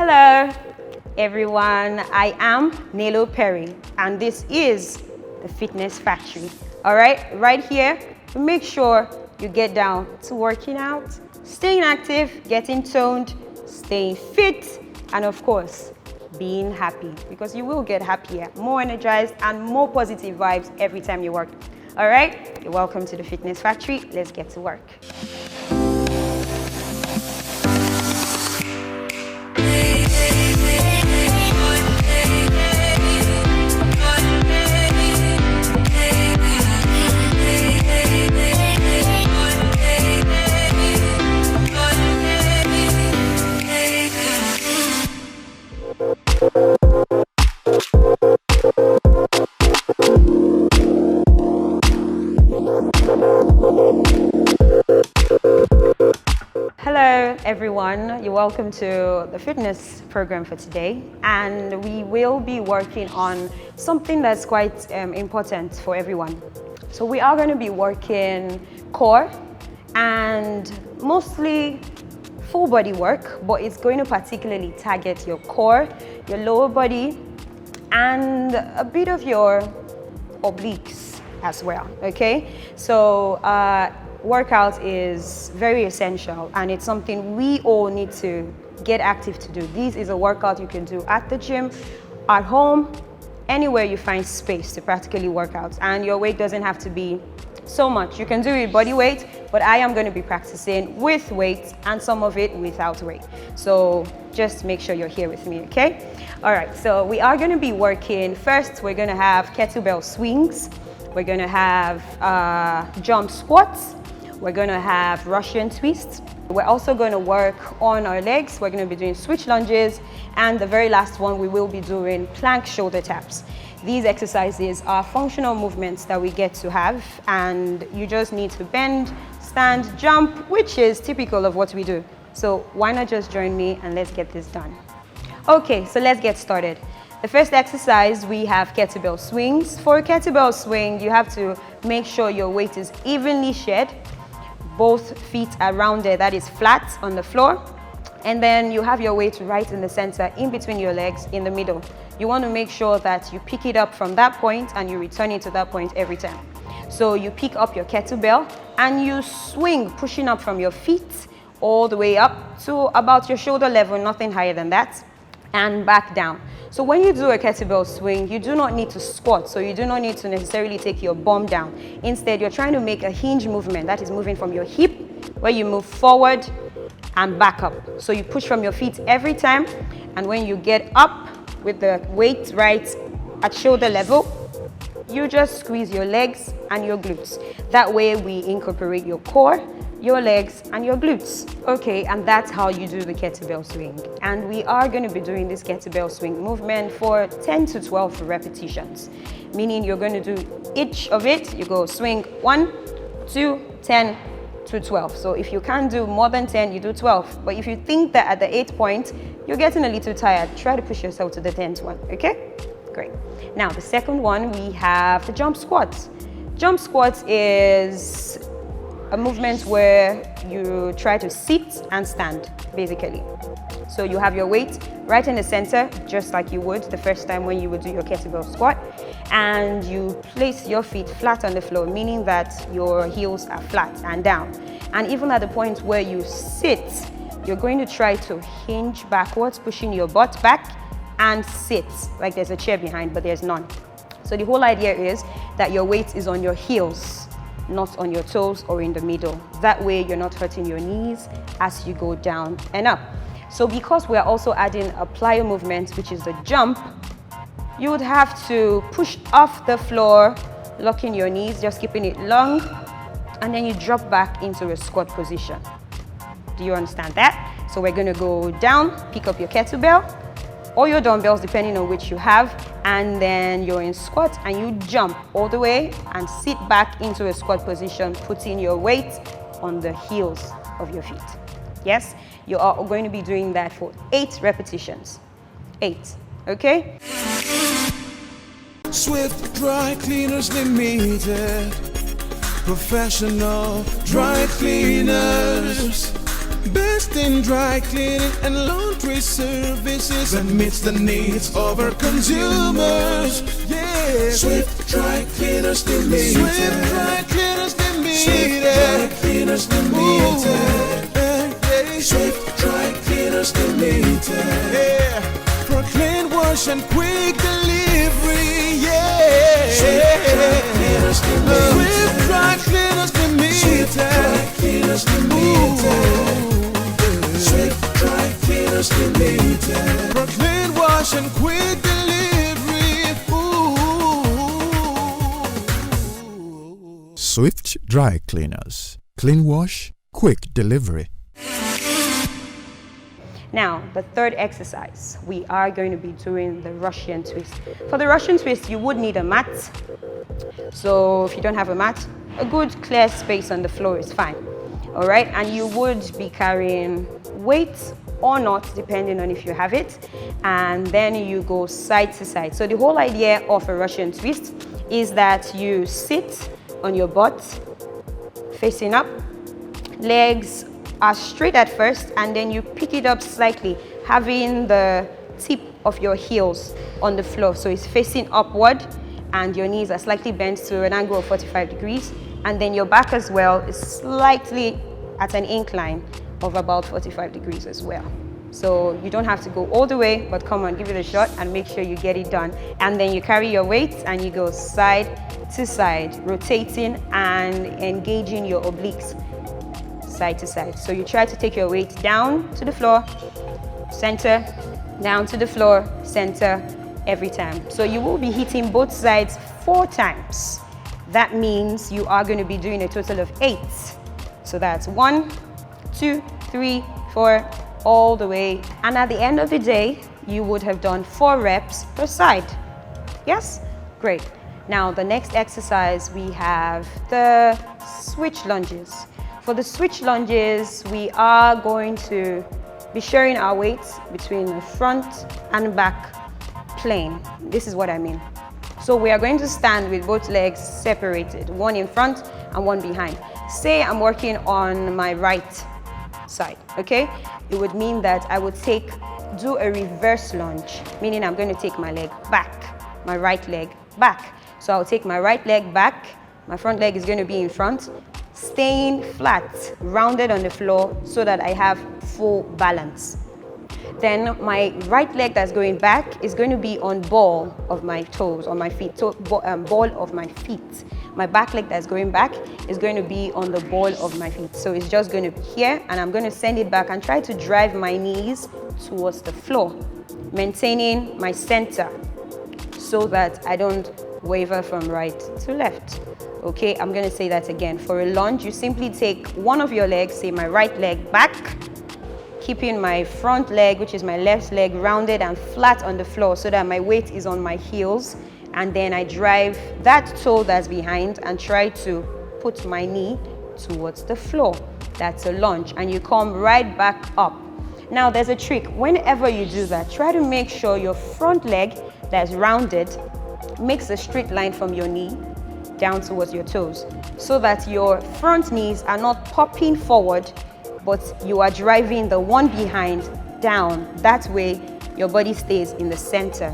Hello everyone, I am Nelo Perry and this is the Fitness Factory. Alright, right here, make sure you get down to working out, staying active, getting toned, staying fit, and of course, being happy, because you will get happier, more energized, and more positive vibes every time you work. Alright, you're welcome to the Fitness Factory. Let's get to work. Hello everyone, you're welcome to the fitness program for today, and we will be working on something that's quite important for everyone. So we are going to be working core and mostly full body work, but it's going to particularly target your core, your lower body, and a bit of your obliques as well, okay? So workout is very essential and it's something we all need to get active to do. This is a workout you can do at the gym, at home, anywhere you find space to practically work out, and your weight doesn't have to be so much. You can do it body weight, but I am going to be practicing with weight and some of it without weight. So just make sure you're here with me, okay? All right, so we are going to be working, first we're going to have kettlebell swings, we're going to have jump squats, we're going to have Russian twists. We're also going to work on our legs. We're going to be doing switch lunges. And the very last one, we will be doing plank shoulder taps. These exercises are functional movements that we get to have. And you just need to bend, stand, jump, which is typical of what we do. So why not just join me and let's get this done. Okay, so let's get started. The first exercise, we have kettlebell swings. For a kettlebell swing, you have to make sure your weight is evenly shared. Both feet are rounded, that is flat on the floor. And then you have your weight right in the center, in between your legs, in the middle. You want to make sure that you pick it up from that point and you return it to that point every time. So you pick up your kettlebell and you swing, pushing up from your feet all the way up to about your shoulder level, nothing higher than that, and back down. So when you do a kettlebell swing, you do not need to squat, so you do not need to necessarily take your bum down. Instead, you're trying to make a hinge movement, that is moving from your hip, where you move forward and back up. So you push from your feet every time, and when you get up with the weight right at shoulder level, you just squeeze your legs and your glutes. That way we incorporate your core, your legs, and your glutes. Okay, and that's how you do the kettlebell swing. And we are going to be doing this kettlebell swing movement for 10 to 12 repetitions, meaning you're going to do each of it. You go swing 1, 2, 10 to 12. So if you can't do more than 10, you do 12. But if you think that at the 8th point, you're getting a little tired, try to push yourself to the 10th one, okay? Great. Now, the second one, we have the jump squats. Jump squats is a movement where you try to sit and stand, basically. So you have your weight right in the center, just like you would the first time when you would do your kettlebell squat, and you place your feet flat on the floor, meaning that your heels are flat and down. And even at the point where you sit, you're going to try to hinge backwards, pushing your butt back, and sit, like there's a chair behind, but there's none. So the whole idea is that your weight is on your heels, not on your toes or in the middle. That way you're not hurting your knees as you go down and up. So because we're also adding a plyo movement, which is the jump, you would have to push off the floor, locking your knees, just keeping it long, and then you drop back into a squat position. Do you understand that? So we're gonna go down, pick up your kettlebell or your dumbbells, depending on which you have, and then you're in squat and you jump all the way and sit back into a squat position, putting your weight on the heels of your feet. Yes, you are going to be doing that for 8 repetitions. 8, okay? Swift Dry Cleaners Limited, professional dry cleaners. Best in dry cleaning and laundry services that meets the needs of our consumers. Yeah, Swift Dry Cleaners Limited. Swift Dry Cleaners Limited. Swift Dry Cleaners Limited. Swift Dry Cleaners Limited. Yeah, for clean wash and quick delivery. Yeah, Swift Dry Cleaners Limited. Swift Dry Cleaners Limited. Swift Dry Cleaners Limited. Swift Dry Cleaners Limited. For clean wash and quick delivery. Swift Dry Cleaners. Clean wash, quick delivery. Now, the third exercise, we are going to be doing the Russian twist. For the Russian twist, you would need a mat. So if you don't have a mat, a good clear space on the floor is fine. All right, and you would be carrying weight or not, depending on if you have it. And then you go side to side. So the whole idea of a Russian twist is that you sit on your butt, facing up, legs are straight at first, and then you pick it up slightly, having the tip of your heels on the floor. So it's facing upward, and your knees are slightly bent to an angle of 45 degrees. And then your back as well is slightly at an incline of about 45 degrees as well. So you don't have to go all the way, but come on, give it a shot and make sure you get it done. And then you carry your weight and you go side to side, rotating and engaging your obliques side to side. So you try to take your weight down to the floor, center, down to the floor, center, every time. So you will be hitting both sides 4 times. That means you are going to be doing a total of 8. So that's 1, 2, 3, 4, all the way. And at the end of the day, you would have done 4 reps per side. Yes? Great. Now the next exercise, we have the switch lunges. For the switch lunges, we are going to be sharing our weights between the front and back plane. This is what I mean. So we are going to stand with both legs separated, one in front and one behind. Say I'm working on my right side, okay? It would mean that I would do a reverse lunge, meaning I'm going to take my leg back, my right leg back. So I'll take my right leg back, my front leg is going to be in front, staying flat, rounded on the floor so that I have full balance. Then my right leg that's going back is going to be on ball of my toes, on my feet, ball of my feet. My back leg that's going back is going to be on the ball of my feet. So it's just going to be here, and I'm going to send it back and try to drive my knees towards the floor, maintaining my center so that I don't waver from right to left. Okay, I'm going to say that again. For a lunge, you simply take one of your legs, say my right leg back, keeping my front leg, which is my left leg, rounded and flat on the floor so that my weight is on my heels. And then I drive that toe that's behind and try to put my knee towards the floor. That's a lunge. And you come right back up. Now there's a trick. Whenever you do that, try to make sure your front leg that's rounded makes a straight line from your knee down towards your toes, so that your front knees are not popping forward, but you are driving the one behind down. That way your body stays in the center.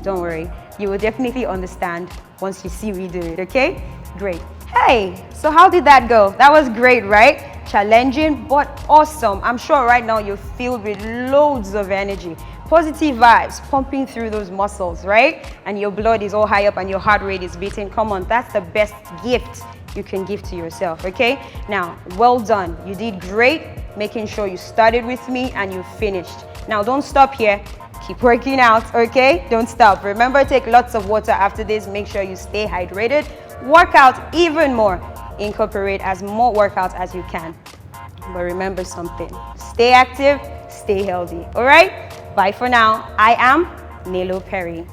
Don't worry, you will definitely understand once you see me do it, okay? Great. Hey, so how did that go? That was great, right? Challenging, but awesome. I'm sure right now you're filled with loads of energy. Positive vibes pumping through those muscles, right? And your blood is all high up and your heart rate is beating. Come on, that's the best gift you can give to yourself, okay? Now, well done. You did great, making sure you started with me and you finished. Now, don't stop here. Keep working out, okay? Don't stop. Remember, take lots of water after this. Make sure you stay hydrated. Work out even more. Incorporate as more workouts as you can. But remember something. Stay active, stay healthy, all right? Bye for now. I am Nilo Perry.